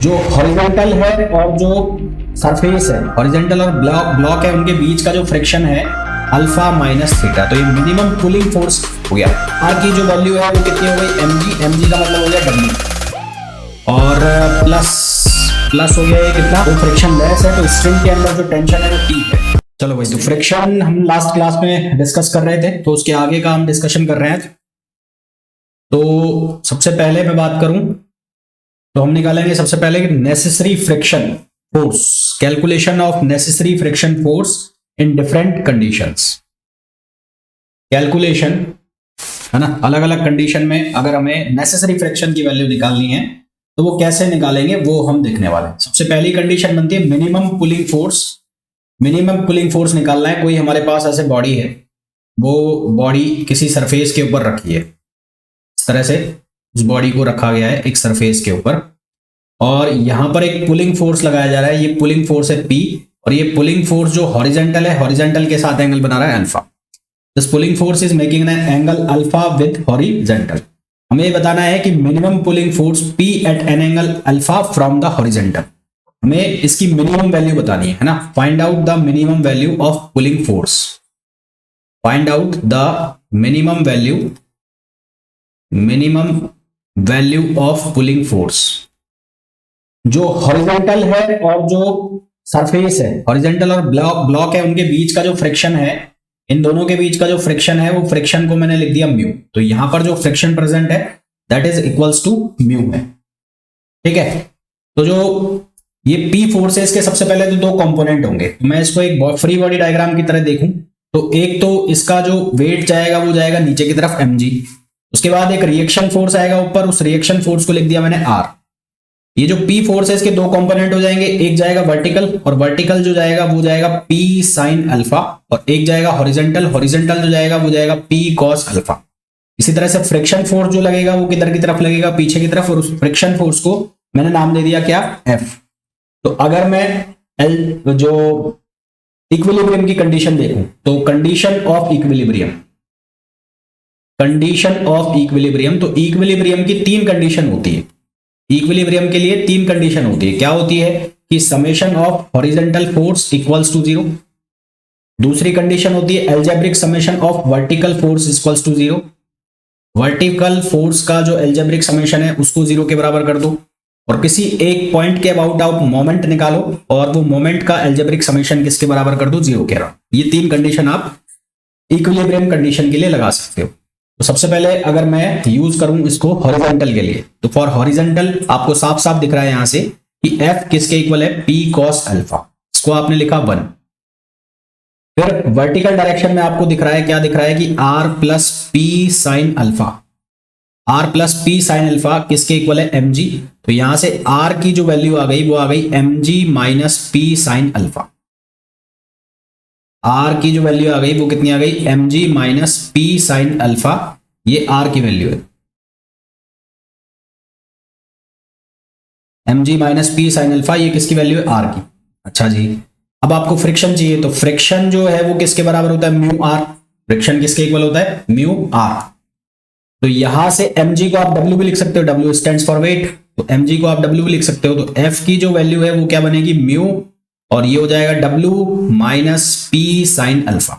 जो हॉरिजॉन्टल है और जो सरफेस है, हॉरिजॉन्टल और ब्लॉक है, उनके बीच का जो फ्रिक्शन है अल्फा माइनस थीटा। तो ये मिनिमम पुलिंग फोर्स हो गया। आर की जो वैल्यू है वो कितनी हो गई, mg। mg का मतलब हो गया w और प्लस हो गया ये कितना, तो फ्रिक्शन लेस है तो स्ट्रिंग के अंदर जो टेंशन है वो T है। चलो भाई, तो फ्रिक्शन हम लास्ट क्लास में डिस्कस कर रहे थे, तो उसके आगे का हम डिस्कशन कर रहे हैं। तो सबसे पहले मैं बात करूं तो हम निकालेंगे सबसे पहले necessary friction force, calculation of necessary friction force in different conditions. Calculation है ना, अलग अलग कंडीशन में अगर हमें नेसेसरी फ्रिक्शन की वैल्यू निकालनी है तो वो कैसे निकालेंगे वो हम देखने वाले हैं। सबसे पहली कंडीशन बनती है minimum pulling force. Minimum pulling force निकालना है। कोई हमारे पास ऐसे बॉडी है, वो बॉडी किसी सरफेस के ऊपर रखी है, इस तरह से उस बॉडी को रखा गया है एक सरफेस के ऊपर, और यहां पर एक पुलिंग फोर्स लगाया जा रहा है। ये पुलिंग फोर्स है P, और ये पुलिंग फोर्स जो हॉरिजॉन्टल है, हॉरिजॉन्टल के साथ एंगल बना रहा है alpha. This pulling force is making an angle alpha with horizontal. हमें ये बताना है कि minimum pulling force P at an angle alpha from the horizontal. हमें इसकी मिनिमम वैल्यू बतानी है ना। Find out the minimum value of pulling force. Find out the minimum value of pulling force. जो हॉरिजॉन्टल है और जो सरफेस है, हॉरिजॉन्टल और ब्लॉक है, उनके बीच का जो फ्रिक्शन है, इन दोनों के बीच का जो फ्रिक्शन है वो फ्रिक्शन को मैंने लिख दिया म्यू। तो यहां पर जो फ्रिक्शन प्रेजेंट है that is equals to mu है। ठीक है, तो जो ये P फोर्सेस के सबसे पहले तो दो कंपोनेंट होंगे। तो मैं इसको एक फ्री बॉडी डायग्राम की तरह देखूं तो एक तो इसका जो वेट जाएगा वो जाएगा नीचे की तरफ mg, उसके बाद एक रिएक्शन फोर्स आएगा ऊपर, उस रिएक्शन फोर्स को लिख दिया मैंने r। ये जो P फोर्सेस के दो कंपोनेंट हो जाएंगे, एक जाएगा वर्टिकल, और वर्टिकल जो जाएगा वो जाएगा P साइन अल्फा, और एक जाएगा हॉरिजॉन्टल, हॉरिजॉन्टल जो जाएगा वो जाएगा P कॉस अल्फा। इसी तरह से फ्रिक्शन फोर्स जो लगेगा वो किधर की तरफ लगेगा, पीछे की तरफ, और उस फ्रिक्शन फोर्स को मैंने नाम दे दिया क्या, F। तो अगर मैं जो इक्विलिब्रियम की कंडीशन देखूं तो कंडीशन ऑफ इक्विलिब्रियम, तो इक्विलिब्रियम की तीन कंडीशन होती है। इक्विलिब्रियम के लिए तीन कंडीशन होती है। क्या होती है कि summation of horizontal force equals to 0। दूसरी कंडीशन होती है algebraic summation of vertical force equals to 0। Vertical force का जो एल्जेब्रिक समेशन है उसको 0 के बराबर कर दो, और किसी एक पॉइंट के अबाउट आप मोमेंट निकालो और वो मोमेंट का एल्जेब्रिक समेशन किसके बराबर कर दो, 0 के बराबर। ये तीन कंडीशन आप इक्विलिब्रियम कंडीशन के लिए लगा सकते हो। तो सबसे पहले अगर मैं यूज करूं इसको हॉरिजॉन्टल के लिए, तो फॉर हॉरिजॉन्टल आपको साफ साफ दिख रहा है यहां से कि F किसके इक्वल है, P cos अल्फा। इसको आपने लिखा 1। फिर वर्टिकल डायरेक्शन में आपको दिख रहा है, क्या दिख रहा है कि R plus P sine alpha. R plus P sine alpha किसके इक्वल है, mg। तो यहां से R की जो वैल्यू आ गई वो आ गई mg minus P sine alpha. R की जो वैल्यू आ गई वो कितनी आ गई, mg minus P sine alpha. ये R की वैल्यू है, mg minus P sine alpha. ये किसकी वैल्यू है, R की। अच्छा जी, अब आपको फ्रिक्शन चाहिए, तो फ्रिक्शन जो है वो किसके बराबर होता है, म्यू R। फ्रिक्शन किसके इक्वल होता है, म्यू R। तो यहां से mg को आप W भी लिख सकते हो, W स्टैंड्स फॉर वेट, तो mg को आप W भी लिख सकते हो। तो F की जो वैल्यू है वो क्या बनेगी, म्यू, और ये हो जाएगा W minus P sine alpha.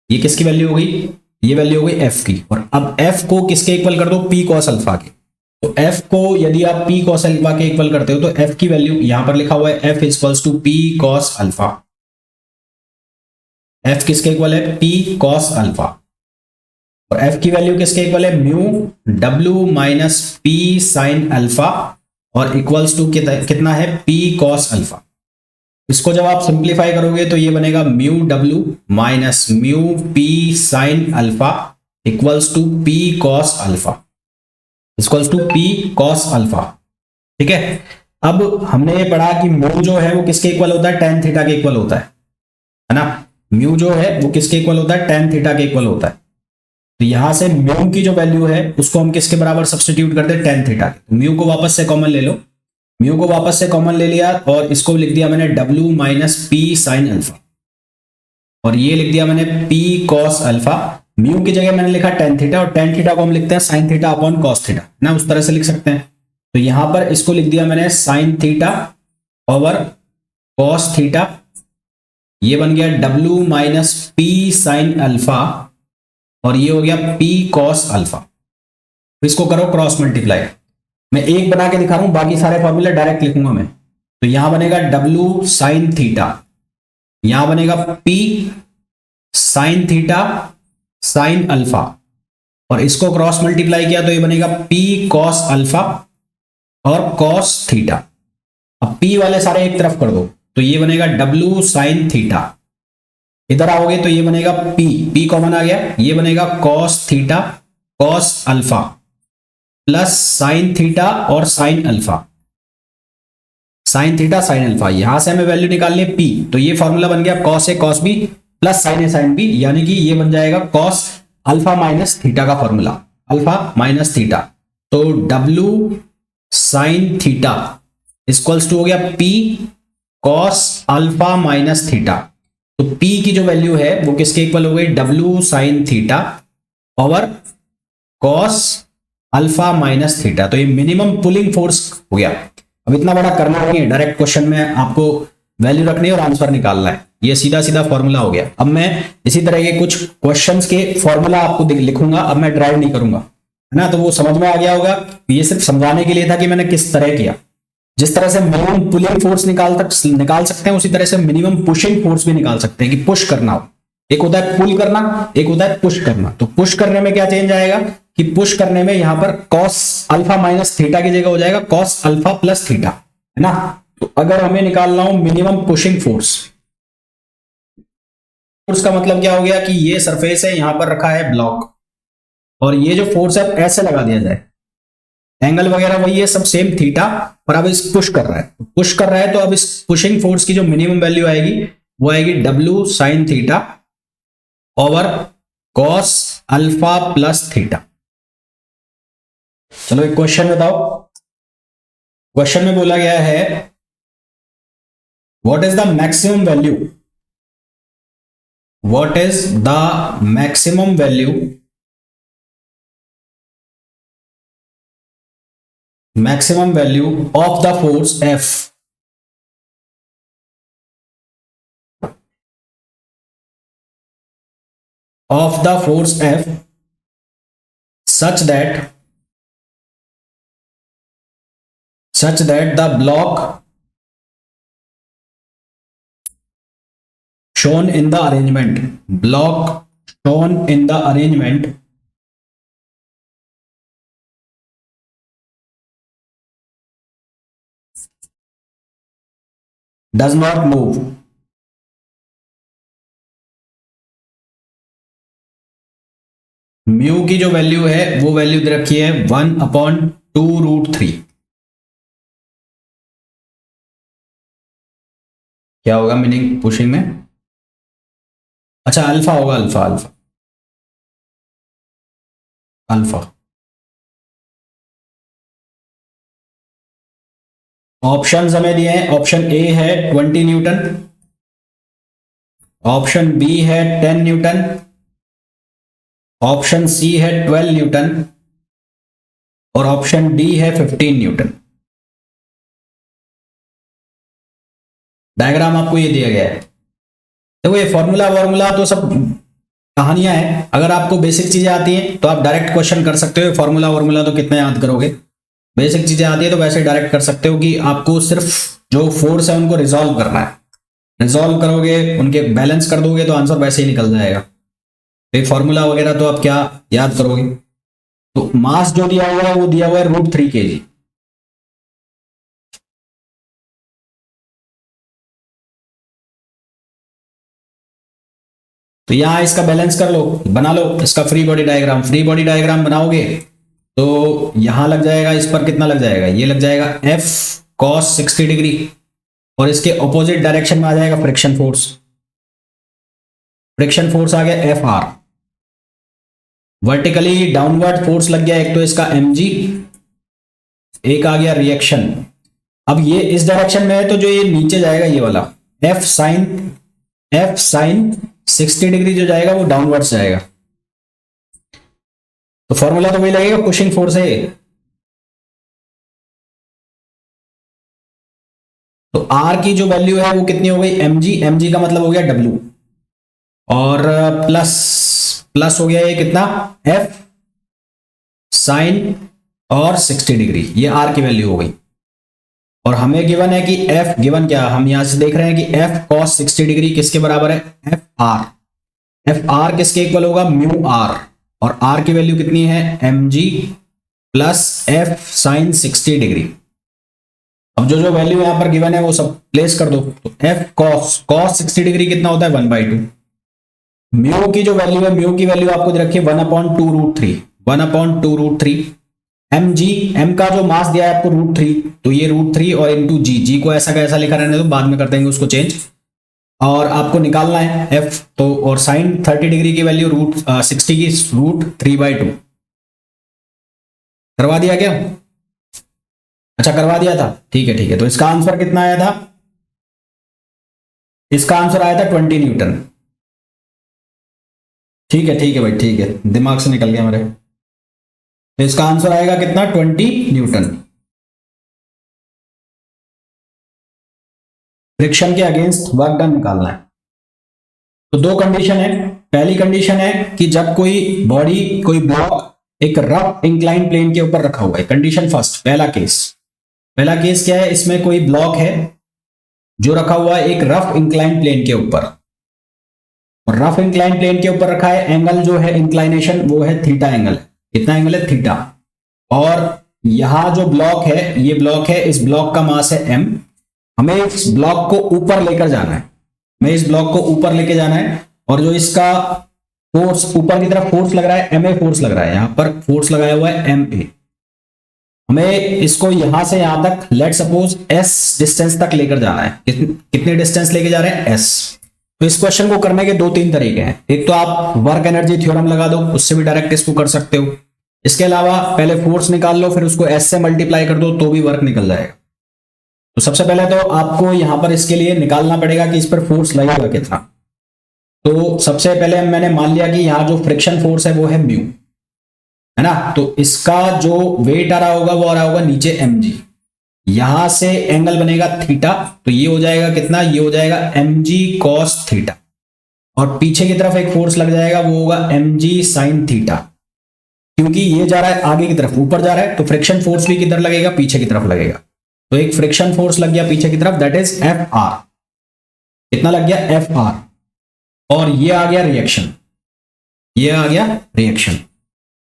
ये किसकी वैल्यू हो गई, ये वैल्यू हो गई F की। और अब F को किसके इक्वल कर दो, P cos अल्फा के। तो F को यदि आप P cos अल्फा के इक्वल करते हो तो F की वैल्यू यहां पर लिखा हुआ है F equals to P cos alpha. F किसके इक्वल है, P cos अल्फा, और F की वैल्यू किसके इक्वल है, mu W minus P sine alpha, और इक्वल्स टू कितना है, P cos अल्फा। इसको जब आप सिंप्लीफाई करोगे तो ये बनेगा mu W minus mu P sine alpha equals to P cos alpha, equals to P cos alpha. ठीक है, अब हमने ये पढ़ा कि म्यू जो है वो किसके इक्वल होता है, tan थीटा के इक्वल होता है ना। म्यू जो है वो किसके इक्वल होता है, tan थीटा के इक्वल होता है। तो यहां से म्यू की जो वैल्यू है उसको हम किसके बराबर सब्स्टिट्यूट करते हैं, tan थीटा के। तो म्यू को वापस से कॉमन ले लो, म्यू को वापस से कॉमन ले लिया, और इसको लिख दिया मैंने W minus P sine alpha, और ये लिख दिया मैंने P cos अल्फा। म्यू की जगह मैंने लिखा tan थीटा, और tan थीटा को हम लिखते हैं sin theta upon cos theta ना, उस तरह से लिख सकते हैं। तो यहां पर इसको लिख दिया मैंने sine theta over cos theta, ये बन गया W minus P sign alpha, और ये हो गया P कॉस अल्फा। इसको करो क्रॉस मल्टीप्लाई। मैं एक बना के दिखा रहा हूं, बाकी सारे फॉर्मूले डायरेक्ट लिखूंगा मैं। तो यहां बनेगा W साइन थीटा, यहां बनेगा P sign theta sine alpha, और इसको क्रॉस मल्टीप्लाई किया तो ये बनेगा P कॉस अल्फा और कॉस थीटा। अब P वाले सारे एक तरफ कर दो, तो ये बनेगा W साइन थीटा। इधर आओगे तो ये बनेगा P कॉमन आ गया, ये बनेगा cos theta cos alpha plus sine theta और sine alpha, sine theta sine alpha. यहां से हमें वैल्यू निकालनी है P, तो ये फॉर्मूला बन गया cos A cos B plus sine A sine B, यानी कि ये बन जाएगा कॉस अल्फा माइनस थीटा का फॉर्मूला, अल्फा माइनस थीटा। तो W sine theta equals to हो गया P cos alpha minus theta. तो P की जो वैल्यू है वो किसके इक्वल हो गई, W sine theta over cos alpha minus theta. तो ये मिनिमम पुलिंग फोर्स हो गया। अब इतना बड़ा करना नहीं है, डायरेक्ट क्वेश्चन में आपको वैल्यू रखनी है और आंसर निकालना है, ये सीधा सीधा फॉर्मूला हो गया। अब मैं इसी तरह के कुछ क्वेश्चंस के फॉर्मूला आपको लिखूंगा, अब मैं ड्राइव नहीं करूंगा, है ना। तो वो समझ में आ गया होगा, ये सिर्फ समझाने के लिए था कि मैंने किस तरह किया। जिस तरह से मिनिमम पुलिंग फोर्स निकाल सकते हैं, उसी तरह से मिनिमम पुशिंग फोर्स भी निकाल सकते हैं कि पुश करना हो। एक होता है पुल करना, एक होता है पुश करना। तो पुश करने में क्या चेंज आएगा कि पुश करने में यहां पर कॉस अल्फा माइनस थीटा की जगह हो जाएगा कॉस अल्फा प्लस थीटा, है ना। तो अगर हमें निकालना हो मिनिमम पुशिंग फोर्स, फोर्स का मतलब क्या हो गया कि ये सरफेस है, यहां पर रखा है ब्लॉक, और ये जो फोर्स है ऐसे लगा दिया जाए, एंगल वगैरह वही है, सब सेम थीटा, पर अब इस पुश कर रहा है, पुश कर रहा है। तो अब इस पुशिंग फोर्स की जो मिनिमम वैल्यू आएगी वो आएगी W sine theta over cos alpha plus theta. चलो एक क्वेश्चन बताओ। क्वेश्चन में बोला गया है what is the maximum value, what is the maximum value, maximum value of the force F of the force F such that the block shown in the arrangement does not move mu की जो value है वो value दे रखी है 1/2√3। क्या होगा meaning pushing में, अच्छा अल्फा होगा, अल्फा अल्फा अल्फा। ऑप्शन हमें दिए हैं, ऑप्शन ए है 20 न्यूटन, ऑप्शन बी है 10 न्यूटन, ऑप्शन सी है 12 न्यूटन और ऑप्शन डी है 15 न्यूटन। डायग्राम आपको ये दिया गया है। देखो ये फॉर्मूला तो सब कहानियां हैं, अगर आपको बेसिक चीजें आती हैं तो आप डायरेक्ट क्वेश्चन कर सकते हो। फॉर्मूला तो कितना याद करोगे, बेसिक चीजें आती है तो वैसे डायरेक्ट कर सकते हो कि आपको सिर्फ जो फोर्स है उनको रिजॉल्व करना है, रिजॉल्व करोगे, उनके बैलेंस कर दोगे तो आंसर वैसे ही निकल जाएगा। तो फॉर्मूला वगैरह तो आप क्या याद करोगे। तो मास जो दिया हुआ है वो दिया हुआ है √3 kg। तो यहां इसका बैलेंस कर लो, बना लो इसका free body diagram. Free body diagram बनाओगे तो यहां लग जाएगा, इस पर कितना लग जाएगा, ये लग जाएगा F cos 60 डिग्री, और इसके ऑपोजिट डायरेक्शन में आ जाएगा फ्रिक्शन फोर्स। फ्रिक्शन फोर्स आ गया FR। वर्टिकली डाउनवर्ड फोर्स लग गया एक तो इसका mg, एक आ गया रिएक्शन। अब ये इस डायरेक्शन में है तो जो ये नीचे जाएगा ये वाला F sin 60 डिग्री जो जाएगा वो डाउनवर्ड्स जाएगा। तो फॉर्मूला तो वही लगेगा, पुशिंग फोर्स है। तो आर की जो वैल्यू है वो कितनी हो गई, mg, mg का मतलब हो गया w, और प्लस प्लस हो गया ये कितना, f साइन और 60 डिग्री, ये आर की वैल्यू हो गई। और हमें गिवन है कि f गिवन क्या, हम यहां से देख रहे हैं कि f cos 60 डिग्री किसके बराबर है, एफ आर किसके इक्वल होगा, म्यू आर, और आर की वैल्यू कितनी है, mg plus F sine 60 degree. अब जो जो वैल्यू यहां पर गिवन है वो सब प्लेस कर दो, तो एफ कॉस 60 डिग्री कितना होता है, 1/2। म्यू की जो वैल्यू है, म्यू की वैल्यू आपको दे रखी है 1/2√3, 1/2√3। एम जी, एम का जो मास दिया है आपको √3, तो ये √3 और इंटू जी, जी को ऐसा कैसा लिखा रहने दो, बाद में कर देंगे उसको चेंज। और आपको निकालना है एफ, तो और साइन 30 डिग्री की वैल्यू √60 की √3/2। करवा दिया क्या, अच्छा करवा दिया था, ठीक है ठीक है। तो इसका आंसर कितना आया था, इसका आंसर आया था 20 न्यूटन। ठीक है भाई, ठीक है, दिमाग से निकल गया मेरे। तो इसका आंसर आएगा कितना, 20 न्यूटन। फ्रिक्शन के अगेंस्ट वर्क डन निकालना है। तो दो कंडीशन है, पहली कंडीशन है कि जब कोई बॉडी, कोई ब्लॉक एक रफ इंक्लाइन प्लेन के ऊपर रखा हुआ है, कंडीशन फर्स्ट, पहला केस क्या है, इसमें कोई ब्लॉक है जो रखा हुआ है एक रफ इंक्लाइन प्लेन के ऊपर, और रफ इंक्लाइन प्लेन के ऊपर रखा है, एंगल जो है इंक्लाइनेशन वो है थीटा एंगल, कितना एंगल है, थीटा। और यहां जो ब्लॉक है, ये ब्लॉक है, इस ब्लॉक का मास है m, हमें इस ब्लॉक को ऊपर लेकर जाना है, हमें इस ब्लॉक को ऊपर लेके जाना है, और जो इसका फोर्स ऊपर की तरफ फोर्स लग रहा है, ma फोर्स लग रहा है, यहां पर फोर्स लगाया हुआ है ma। हमें इसको यहां से यहां तक लेट सपोज s डिस्टेंस तक लेकर जाना है, कितने डिस्टेंस लेके जा रहे हैं, s। तो इस क्वेश्चन को करने के दो तीन तरीके हैं, एक तो आप वर्क एनर्जी थ्योरम लगा दो, उससे भी डायरेक्ट इसको कर सकते हो। इसके अलावा पहले फोर्स निकाल लो, फिर उसको s से मल्टीप्लाई कर दो तो भी वर्क निकल जाएगा। तो सबसे पहले तो आपको यहां पर इसके लिए निकालना पड़ेगा कि इस पर फोर्स लगेगा कितना। तो सबसे पहले मैंने मान लिया कि यहां जो फ्रिक्शन फोर्स है वो है म्यू, है ना, तो इसका जो वेट आ रहा होगा वो आ रहा होगा नीचे mg, यहां से एंगल बनेगा थीटा, तो ये हो जाएगा कितना, ये हो जाएगा mg cos थीटा, और पीछे की तरफ एक फोर्स लग जाएगा वो होगा mg sin थीटा, क्योंकि ये जा रहा है आगे की तरफ, ऊपर जा रहा है, तो फ्रिक्शन फोर्स भी किधर लगेगा, पीछे की तरफ लगेगा। तो एक फ्रिक्शन फोर्स लग गया पीछे की तरफ, दैट इज एफ आर, कितना लग गया, एफ आर, और ये आ गया रिएक्शन, ये आ गया रिएक्शन।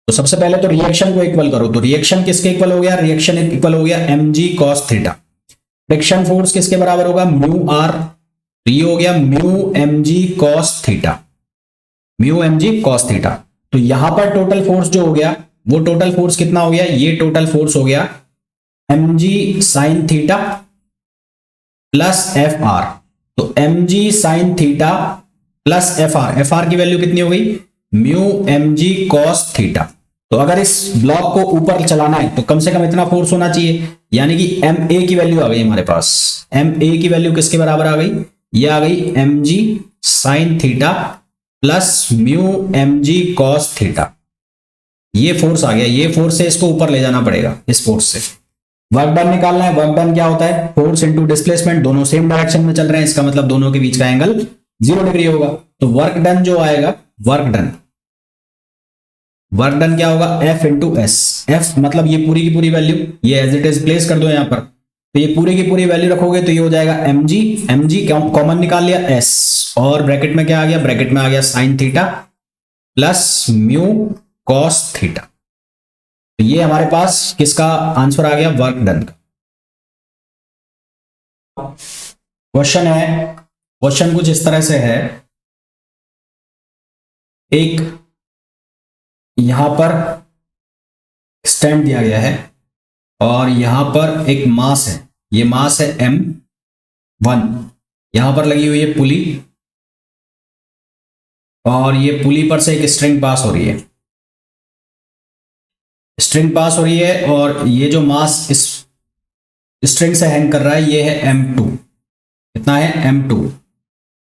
तो सबसे पहले तो रिएक्शन को इक्वल करो, तो रिएक्शन किसके इक्वल हो गया, रिएक्शन इक्वल हो गया mg cos theta. Friction force किसके बराबर होगा, म्यू आर, तो ये हो गया mu mg cos theta, mu mg cos theta. तो यहां पर टोटल फोर्स जो हो गया, वो टोटल फोर्स कितना हो गया, ये टोटल फोर्स हो गया mg sin theta plus F R. तो mg sin theta plus F R की वैल्यू कितनी हो गई, म्यू mg cos थीटा। तो अगर इस ब्लॉक को ऊपर चलाना है तो कम से कम इतना फोर्स होना चाहिए, यानी कि ma की वैल्यू आ गई हमारे पास, ma की वैल्यू किसके बराबर आ गई, ये आ गई mg sin theta plus mu mg cos theta. ये फोर्स आ गया, ये फोर्स से इसको ऊपर ले जाना पड़ेगा, इस फोर्स से वर्क डन निकालना है। वर्क डन क्या होता है, फोर्स इनटू डिस्प्लेसमेंट, दोनों सेम डायरेक्शन में चल रहे हैं, इसका मतलब दोनों के बीच का एंगल 0 डिग्री होगा। तो वर्क डन जो आएगा, वर्क डन क्या होगा, F इंटू एस, एफ मतलब ये पूरी की पूरी वैल्यू, ये एज इट इज प्लेस कर दो यहां पर, तो ये पूरी की पूरी वैल्यू रखोगे तो ये हो जाएगा mg कॉमन निकाल लिया, s, और ब्रैकेट में क्या आ गया, ब्रैकेट में आ गया sine theta plus mu cos theta. तो ये हमारे पास किसका आंसर आ गया, वर्क डन का। क्वेश्चन है, क्वेश्चन कुछ इस तरह से है, एक यहां पर स्टैंड दिया गया है और यहां पर एक मास है, ये मास है m1, यहां पर लगी हुई है पुली, और ये पुली पर से एक स्ट्रिंग पास हो रही है, स्ट्रिंग पास हो रही है, और ये जो मास इस स्ट्रिंग से हैंग कर रहा है ये है m2, कितना है m2।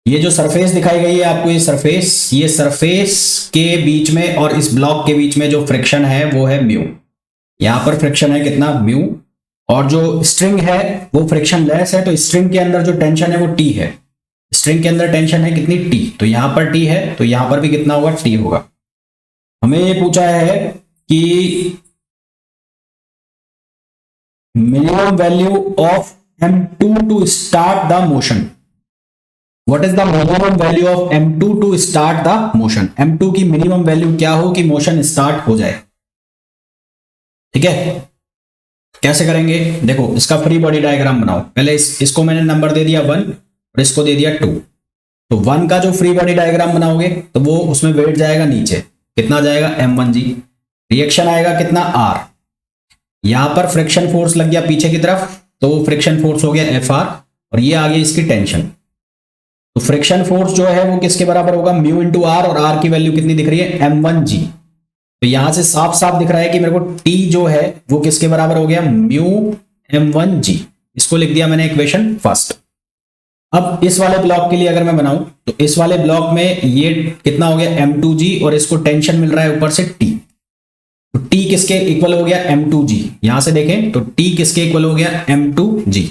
ये जो सरफेस दिखाई गई है आपको, ये सरफेस के बीच में और इस ब्लॉक के बीच में जो फ्रिक्शन है वो है म्यू, यहां पर फ्रिक्शन है कितना, म्यू, और जो स्ट्रिंग है वो फ्रिक्शन लेस है, तो स्ट्रिंग के अंदर जो टेंशन है वो टी है। स्ट्रिंग के अंदर टेंशन है कितनी, टी, तो यहां पर टी है तो यहां पर भी कितना होगा, टी होगा। हमें ये पूछा है कि minimum value of m2 to start the motion. What is the minimum value of m2 to start the motion. m2 की मिनिमम वैल्यू क्या हो कि मोशन स्टार्ट हो जाए। ठीक है, कैसे करेंगे, देखो इसका फ्री बॉडी डायग्राम बनाओ। पहले इसको मैंने नंबर दे दिया 1 और इसको दे दिया 2। तो 1 का जो फ्री बॉडी डायग्राम बनाओगे तो वो उसमें वेट जाएगा नीचे, कितना जाएगा m1g। रिएक्शन आएगा कितना r, यहां पर फ्रिक्शन फोर्स लग गया पीछे की तरफ तो वो फ्रिक्शन फोर्स हो गया Fr, और ये आ गई इसकी टेंशन। तो फ्रिक्शन फोर्स जो है वो किसके बराबर होगा, म्यू इंटू आर, और आर की वैल्यू कितनी दिख रही है, m1g। तो यहां से साफ साफ दिख रहा है कि मेरे को T जो है वो किसके बराबर हो गया, म्यू m1g। इसको लिख दिया मैंने इक्वेशन फर्स्ट। अब इस वाले ब्लॉक के लिए अगर मैं बनाऊं तो इस वाले ब्लॉक में ये कितना हो गया, m2g, और इसको टेंशन मिल रहा है ऊपर से T। तो T किसके इक्वल हो गया, m2g। यहां से देखें तो T किसके इक्वल हो गया, m2g।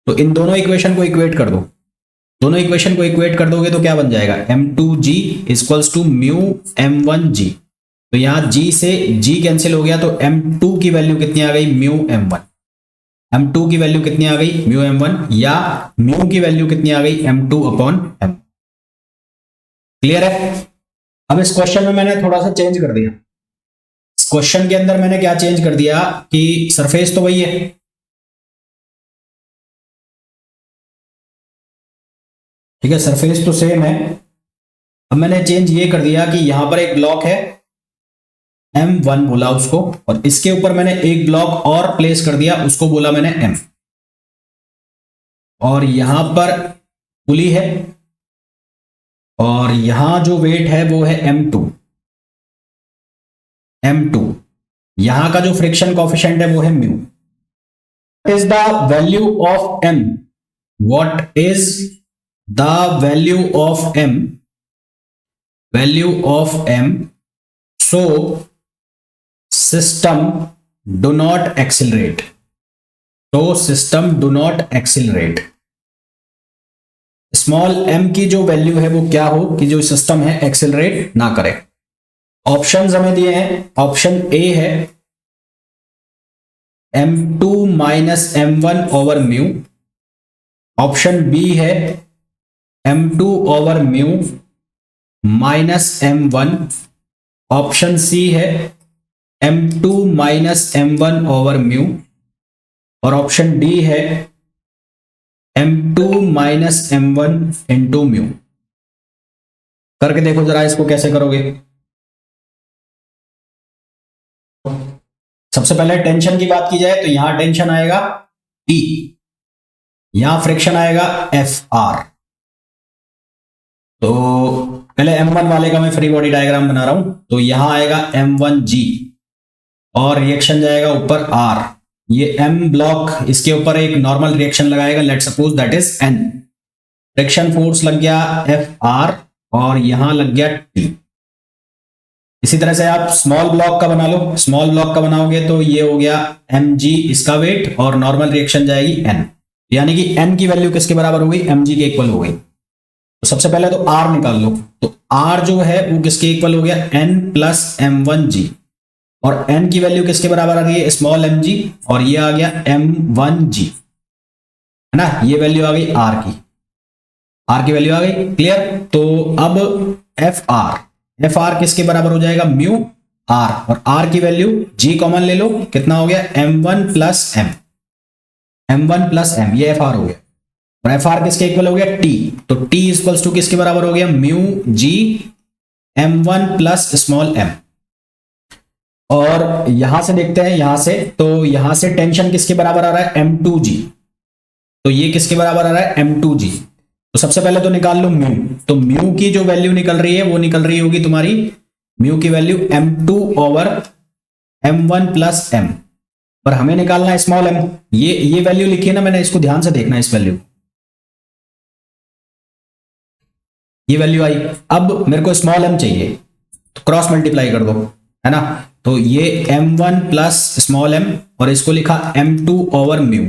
तो इन दोनों इक्वेशन को इक्वेट कर दो, दोनों इक्वेशन को इक्वेट कर दोगे तो क्या बन जाएगा, m2g equals to mu m1g। तो यहां g से g कैंसिल हो गया तो m2 की वैल्यू कितनी आ गई, म्यू m1। m2 की वैल्यू कितनी आ गई, म्यू m1, या म्यू की वैल्यू कितनी आ गई, m2 अपॉन m। क्लियर है। अब इस क्वेश्चन में मैंने थोड़ा सा चेंज कर दिया। इस क्वेश्चन के अंदर मैंने क्या चेंज कर दिया कि सरफेस तो वही है, ठीक है, सरफेस तो सेम है। अब मैंने चेंज ये कर दिया कि यहां पर एक ब्लॉक है m1 बोला उसको, और इसके ऊपर मैंने एक ब्लॉक और प्लेस कर दिया, उसको बोला मैंने m। और यहां पर पुली है और यहां जो वेट है वो है m2। यहां का जो फ्रिक्शन कॉफिशिएंट है वो है mu. What is the value of m, what is the value of m, value of m, so system do not accelerate, तो system do not accelerate. Small m की जो वैल्यू है वो क्या हो कि जो सिस्टम है एक्सिलरेट ना करे। ऑप्शंस हमें दिए हैं, ऑप्शन ए है m2 minus m1 over mu, option B है m2 over mu minus m1, option C है m2 minus m1 over mu, और ऑप्शन डी है m2 minus m1 into mu. करके देखो जरा इसको कैसे करोगे। सबसे पहले टेंशन की बात की जाए तो यहां टेंशन आएगा T, यहां फ्रिक्शन आएगा Fr। तो पहले m1 वाले का मैं फ्री बॉडी डायग्राम बना रहा हूं, तो यहां आएगा m1g और रिएक्शन जाएगा ऊपर R। ये m ब्लॉक इसके ऊपर एक नॉर्मल रिएक्शन लगाएगा, let suppose that is n। Friction force लग गया Fr और यहां लग गया T। इसी तरह से आप स्मॉल ब्लॉक का बना लो, स्मॉल ब्लॉक का बनाओगे तो ये हो गया mg इसका वेट और नॉर्मल रिएक्शन जाएगी n, यानी कि n की वैल्यू किसके बराबर हो गई, mg के इक्वल हो गई। तो सबसे पहले तो r निकाल लो, तो r जो है वो किसके इक्वल हो गया, n प्लस m1g, और n की वैल्यू किसके बराबर आ रही है, स्मॉल mg, और ये आ गया m1g, है ना, ये वैल्यू आ गई r की, r की वैल्यू आ गई। क्लियर। तो अब Fr किसके बराबर हो जाएगा, म्यू r, और r की वैल्यू g कॉमन ले लो, कितना हो गया m1 plus m, m1 plus m, ये Fr हो गया। और Fr किसके इक्वल हो गया, T, तो T इक्वल्स टू किसके बराबर हो गया, mu g m1 plus small m। और यहां से देखते हैं, यहां से तो यहां से टेंशन किसके बराबर आ रहा है, m2g, तो ये किसके बराबर आ रहा है, m2g। तो सबसे पहले तो निकाल लो म्यू, तो म्यू की जो वैल्यू निकल रही है वो निकल रही होगी तुम्हारी, म्यू की value m2 over m1 plus m, पर हमें निकालना है स्मॉल m। ये वैल्यू लिखी है ना मैंने, इसको ध्यान से देखना, इस वैल्यू, ये वैल्यू आई। अब मेरे को स्मॉल m चाहिए तो क्रॉस मल्टीप्लाई कर दो, है ना, तो ये m1 प्लस स्मॉल m और इसको लिखा m2 ओवर म्यू।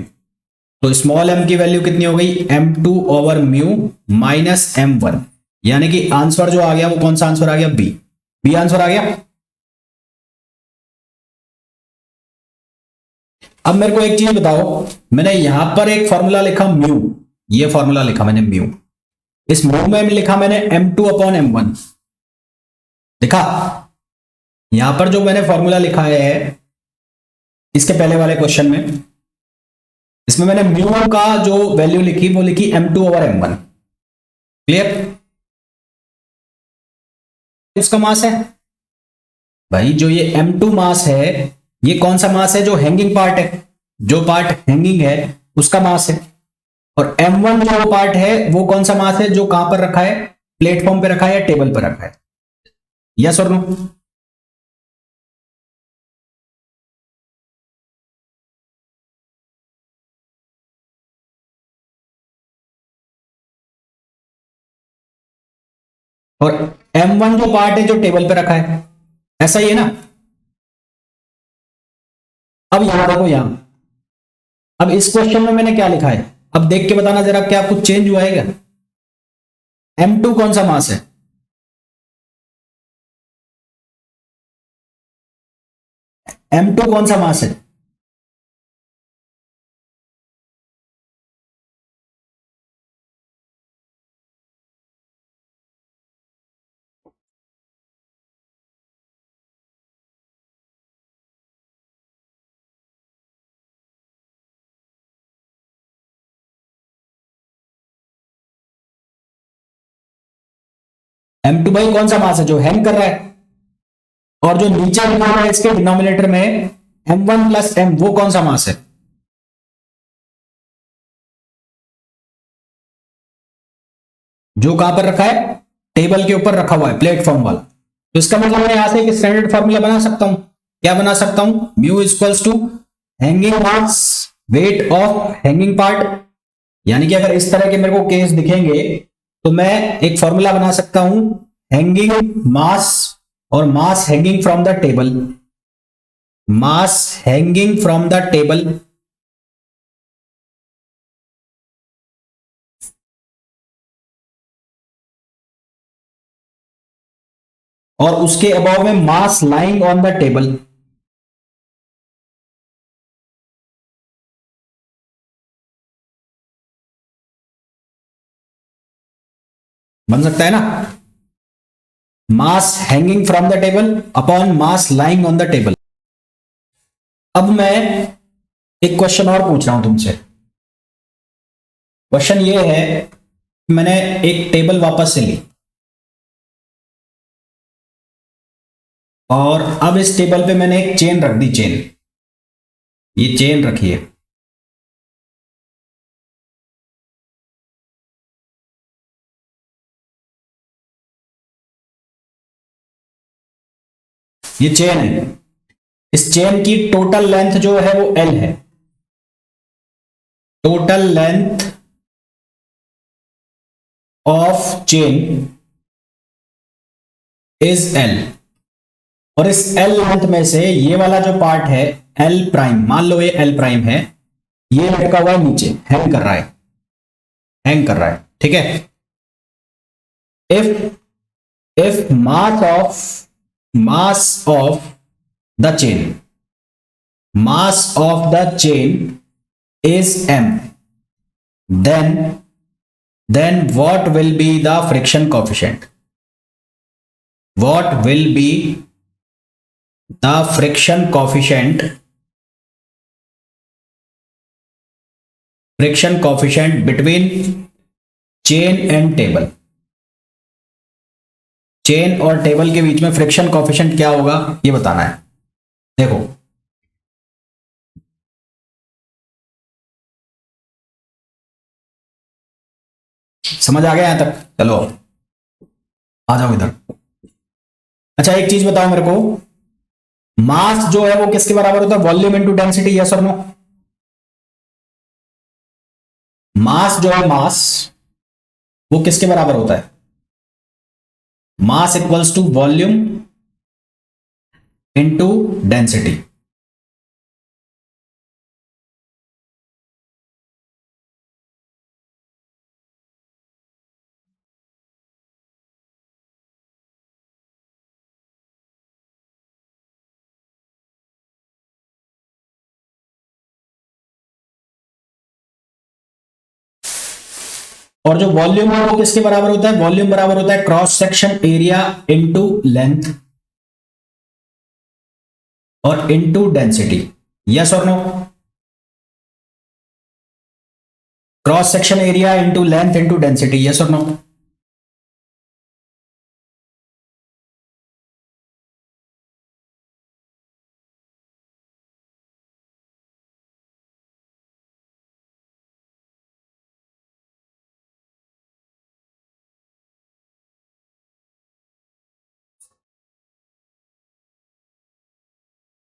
तो स्मॉल m की वैल्यू कितनी हो गई, m2 over mu minus m1, यानी कि आंसर जो आ गया वो कौन सा आंसर आ गया, बी आंसर आ गया। अब मेरे को एक चीज बताओ, मैंने यहां पर एक फॉर्मूला लिखा म्यू, ये फॉर्मूला लिखा मैंने म्यू, इस म्यू में लिखा मैंने m2 अपॉन m1, देखा यहां पर जो मैंने फॉर्मूला लिखा है इसके पहले वाले क्वेश्चन में, इसमें मैंने म्यू का जो वैल्यू लिखी वो लिखी m2 ओवर m1, क्लियर। उसका मास है भाई, जो ये m2 मास है ये कौन सा मास है, जो हैंगिंग पार्ट है, जो पार्ट हैंगिंग है उसका मास है। और m1 जो पार्ट है वो कौन सा मास है, जो कहां पर रखा है, प्लेटफॉर्म पे रखा है या टेबल पर रखा है, यस और नो। और m1 जो पार्ट है जो टेबल पे रखा है, ऐसा ही है ना। अब यहां देखो, यहां अब इस क्वेश्चन में मैंने क्या लिखा है, अब देख के बताना जरा क्या कुछ चेंज हुआ है क्या। m2 कौन सा मास है, m2 कौन सा मास है, m2 भाई कौन सा मास है, जो हैंग कर रहा है। और जो नीचे लिखा हुआ है इसके डिनोमिनेटर में m1 प्लस m, वो कौन सा मास है, जो कहां पर रखा है, टेबल के ऊपर रखा हुआ है, प्लेटफॉर्म वाला। तो इसका मतलब मैं यहां से एक स्टैंडर्ड फॉर्मूला बना सकता हूं, क्या बना सकता हूं, mu equals to hanging mass weight of hanging part. यानी कि अगर इस तरह के मेरे को केस दिखेंगे तो मैं एक फॉर्मूला बना सकता हूं, हैंगिंग मास और mass hanging from the table, mass hanging from the table और उसके अबाव में mass lying on the table. बन सकता है ना, mass hanging from the table upon mass lying on the table. अब मैं एक क्वेश्चन और पूछ रहा हूं तुमसे। क्वेश्चन ये है, मैंने एक टेबल वापस से ली और अब इस टेबल पे मैंने एक चेन रख दी, चेन, ये चेन रखी है। ये चेन है, इस चेन की टोटल लेंथ जो है वो L है, total length of chain is L। और इस L लेंथ में से ये वाला जो पार्ट है L प्राइम, मान लो ये L प्राइम है, ये लटका हुआ है नीचे, हैंग कर रहा है, हैंग कर रहा है, ठीक है। If mass of the chain, mass of the chain is m, then what will be the friction coefficient, what will be the friction coefficient between chain and table, chain और table के बीच में friction coefficient क्या होगा ये बताना है। देखो समझ आ गया यहां तक, चलो आ जाओ इधर। अच्छा एक चीज बताओ मेरे को, मास जो है वो किसके बराबर होता है, वॉल्यूम इनटू डेंसिटी, यस और नो। मास जो है, मास वो किसके बराबर होता है, mass equals to volume into density. और जो वॉल्यूम है वो किसके बराबर होता है? वॉल्यूम बराबर होता है cross section area into length और इनटू डेंसिटी। यस और no? Cross section area into length into density, yes और नो?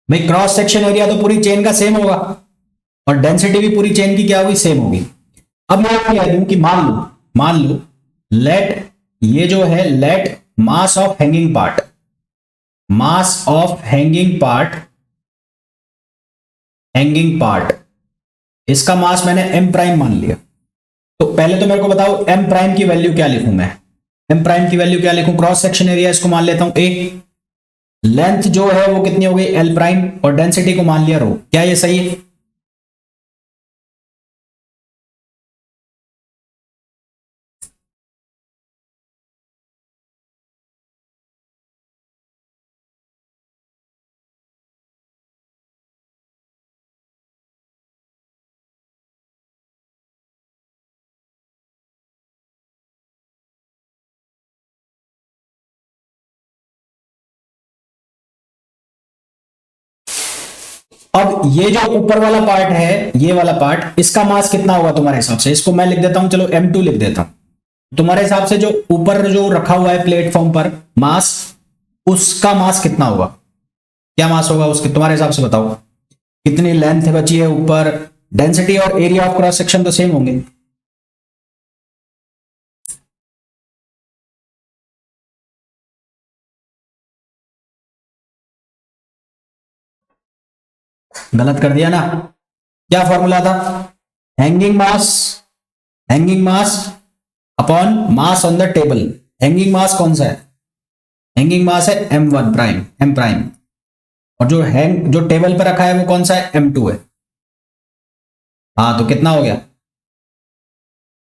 भाई क्रॉस सेक्शन एरिया तो पूरी चेन का सेम होगा और डेंसिटी भी पूरी चेन की क्या होगी? सेम होगी। अब मैं कह दूं कि मान लो लेट, ये जो है let mass of hanging part, mass of hanging part, इसका मास मैंने एम प्राइम मान लिया। तो पहले तो मेरे को बताओ एम प्राइम की वैल्यू क्या लिखूं मैं? एम प्राइम की वैल्यू क्या लिखूं? क्रॉस सेक्शन एरिया इसको मान लेता हूं ए, लेंथ जो है वो कितनी हो गई? एल प्राइम, और डेंसिटी को मान लिया रो। क्या ये सही है? अब ये जो ऊपर वाला पार्ट है, ये वाला पार्ट, इसका मास कितना होगा तुम्हारे हिसाब से? इसको मैं लिख देता हूं, चलो M2 लिख देता हूं। तुम्हारे हिसाब से जो ऊपर जो रखा हुआ है प्लेटफॉर्म पर मास, उसका मास कितना होगा? क्या मास होगा उसके तुम्हारे हिसाब से? बताओ कितनी लेंथ बची है ऊपर? डेंसिटी और एरिया ऑफ क्रॉस सेक्शन तो सेम होंगे। गलत कर दिया ना? क्या फॉर्मूला था? Hanging mass, hanging mass upon mass on the table. Hanging mass कौन सा है? हैंगिंग मास है M1 प्राइम, M प्राइम। और जो टेबल पर रखा है वो कौन सा है? M2 है। हाँ, तो कितना हो गया?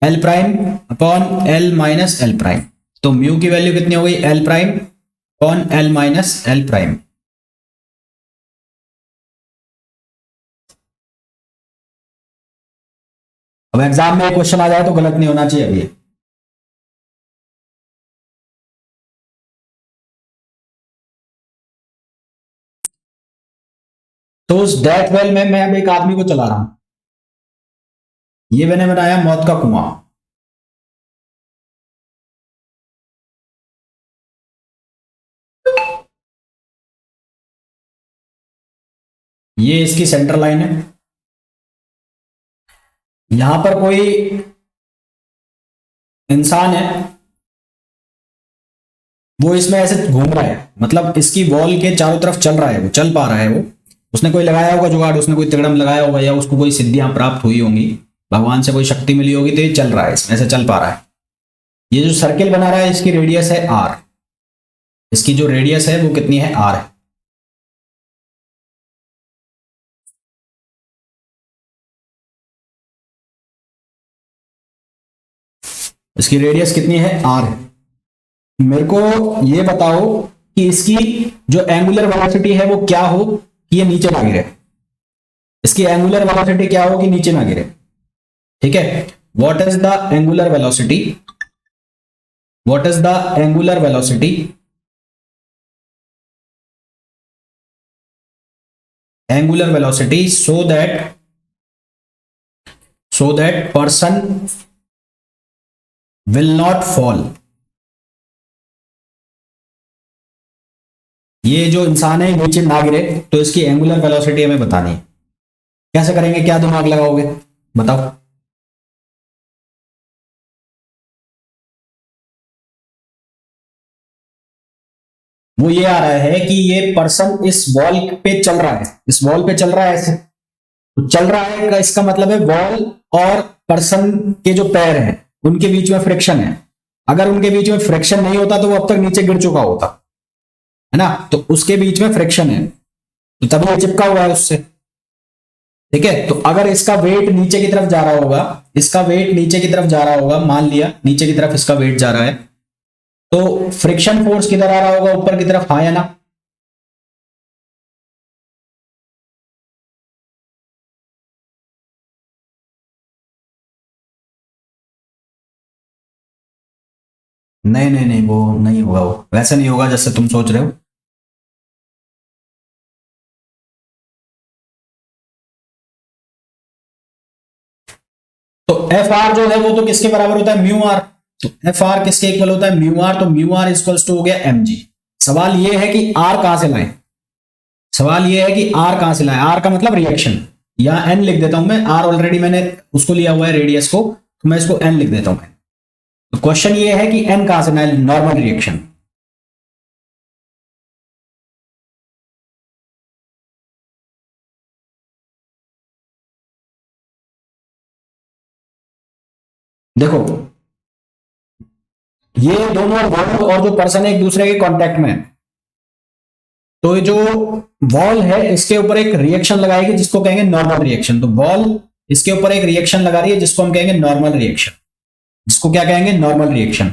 L prime upon L minus L prime. तो म्यू की वैल्यू कितनी हो गई? L prime upon L minus L prime. अब एग्जाम में क्वेश्चन आ जाए तो गलत नहीं होना चाहिए अभी। तो उस डेथ वेल में मैं अब एक आदमी को चला रहा हूं, ये मैंने बनाया मौत का कुआं। ये इसकी सेंटर लाइन है। यहां पर कोई इंसान है, वो इसमें ऐसे घूम रहा है, मतलब इसकी वॉल के चारों तरफ चल रहा है, वो चल पा रहा है वो। उसने कोई लगाया होगा जुगाड़, उसने कोई तिकड़म लगाया होगा, या उसको कोई सिद्धियां प्राप्त हुई होंगी, भगवान से कोई शक्ति मिली होगी, तो ये चल रहा है, इसमें से चल पा रहा है। ये जो सर्किल बना रहा है इसकी रेडियस है आर। इसकी जो रेडियस है वो कितनी है? आर है। इसकी रेडियस कितनी है? आर है। मेरे को ये बताओ कि इसकी जो एंगुलर वेलोसिटी है वो क्या हो कि ये नीचे ना गिरे। इसकी एंगुलर वेलोसिटी क्या हो कि नीचे ना गिरे? ठीक है। What is the angular velocity? What is the angular velocity? Angular velocity so that person will not fall। ये जो इंसान है नीचे ना गिरे, तो इसकी एंगुलर वेलोसिटी हमें बतानी है। कैसे करेंगे? क्या दिमाग लगाओगे? बताओ। वो ये आ रहा है कि ये पर्सन इस वॉल पे चल रहा है, इस वॉल पे चल रहा है ऐसे, तो चल रहा है का इसका मतलब है वॉल और पर्सन के जो पैर हैं उनके बीच में फ्रिक्शन है। अगर उनके बीच में फ्रिक्शन नहीं होता तो वो अब तक नीचे गिर चुका होता, है ना। तो उसके बीच में फ्रिक्शन है तो तभी ये चिपका हुआ है उससे। ठीक है, तो अगर इसका वेट नीचे की तरफ जा रहा होगा, इसका वेट नीचे की तरफ जा रहा होगा, मान लिया नीचे की तरफ इसका वेट जा रहा है, तो फ्रिक्शन फोर्स किधर आ रहा होगा, ऊपर की तरफ, हाँ या ना। नहीं नहीं नहीं, वो नहीं होगा, वो वैसे नहीं होगा जैसे तुम सोच रहे हो। तो एफ आर जो है वो तो किसके बराबर होता है, म्यू आर। तो एफ आर किसके इक्वल होता है, म्यू आर। तो म्यू आर इक्वल्स टू हो गया एम जी। सवाल ये है कि आर कहां से लाए, सवाल ये है कि आर कहां से लाए, आर का मतलब रिएक्शन, या एन लिख देता हूं मैं, आर ऑलरेडी मैंने उसको लिया हुआ है रेडियस को, तो मैं इसको एन लिख देता हूं। तो क्वेश्चन ये है कि एन कहां से लाए, नॉर्मल रिएक्शन। देखो ये दोनों वॉल और जो पर्सन है एक दूसरे के कांटेक्ट में है, तो ये जो वॉल है इसके ऊपर एक रिएक्शन लगाएगी जिसको कहेंगे नॉर्मल रिएक्शन। तो वॉल इसके ऊपर एक रिएक्शन लगा रही है जिसको हम कहेंगे नॉर्मल रिएक्शन, जिसको क्या कहेंगे, नॉर्मल रिएक्शन।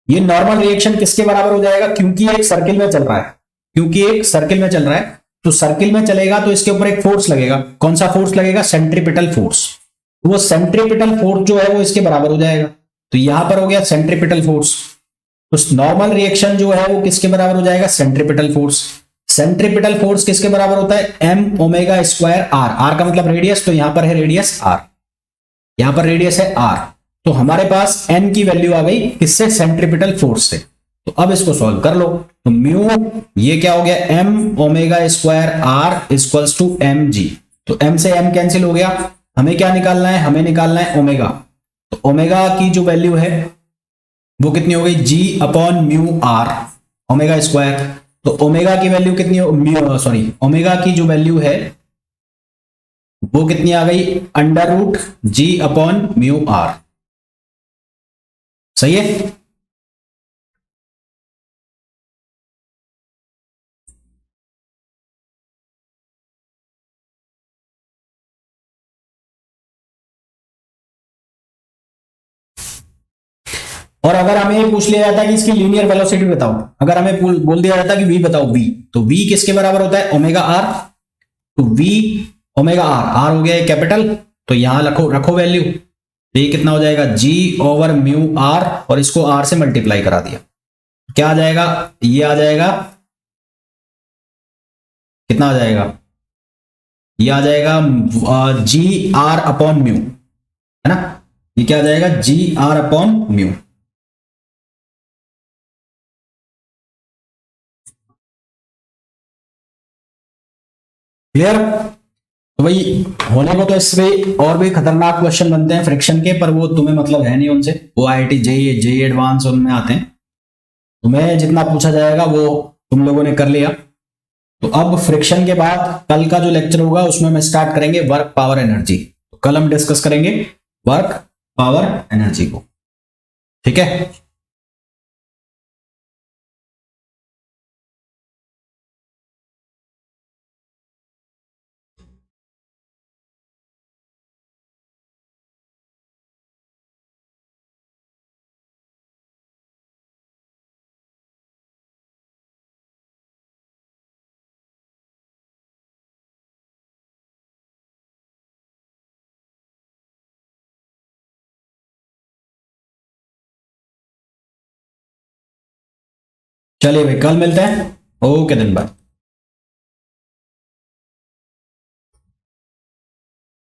ये नॉर्मल रिएक्शन किसके बराबर हो जाएगा, क्योंकि एक सर्किल में चल रहा है, क्योंकि एक सर्किल में चल रहा है, तो सर्किल में चलेगा तो इसके ऊपर एक फोर्स लगेगा। कौन सा फोर्स लगेगा, सेंट्रीपिटल फोर्स। तो वो सेंट्रीपिटल फोर्स जो है वो इसके बराबर हो जाएगा। तो यहां पर हो गया सेंट्रीपिटल फोर्स। तो नॉर्मल रिएक्शन जो है वो किसके बराबर हो जाएगा, सेंट्रीपिटल फोर्स। सेंट्रीपिटल फोर्स किसके बराबर होता है, M omega square R. R का मतलब रेडियस, तो यहां पर है रेडियस आर, यहां पर रेडियस है आर। तो हमारे पास एन की वैल्यू आ गई किससे, सेंट्रीपिटल फोर्स से। तो अब इसको सॉल्व कर लो। तो म्यू ये क्या हो गया, M omega square R equals to M G. तो एम से एम कैंसिल हो गया, हमें क्या निकालना है, हमें निकालना है ओमेगा। तो ओमेगा की जो वैल्यू है वो कितनी हो गई, G upon mu R, omega square. तो ओमेगा की वैल्यू कितनी हो, सॉरी ओमेगा की जो वैल्यू है वो कितनी आ गई, under root G upon mu R. सही है। और अगर हमें ये पूछ लिया जाता है कि इसकी लीनियर वेलोसिटी बताओ, अगर हमें बोल दिया जाता है कि वी बताओ, वी, तो वी किसके बराबर होता है, ओमेगा आर। तो वी ओमेगा आर, आर हो गया कैपिटल, तो यहां रखो रखो वैल्यू। तो ये कितना हो जाएगा, जी ओवर म्यू आर, और इसको आर से मल्टीप्लाई करा दिया, क्या आ जाएगा, ये आ जाएगा, कितना आ जाएगा, ये आ जाएगा जी आर अपॉन म्यू, है ना। ये क्या आ जाएगा, जी आर अपॉन म्यू। क्लियर। तो भाई होने को तो इसमें और भी खतरनाक क्वेश्चन बनते हैं फ्रिक्शन के, पर वो तुम्हें मतलब है नहीं उनसे, वो आईआईटी जेई जेई एडवांस उनमें आते हैं। तुम्हें जितना पूछा जाएगा वो तुम लोगों ने कर लिया। तो अब फ्रिक्शन के बाद कल का जो लेक्चर होगा उसमें हम स्टार्ट करेंगे वर्क पावर एनर्जी। तो कल हम डिस्कस करेंगे वर्क पावर एनर्जी को। ठीक है। चलिए भाई, कल मिलते हैं। ओके दिन, बाय।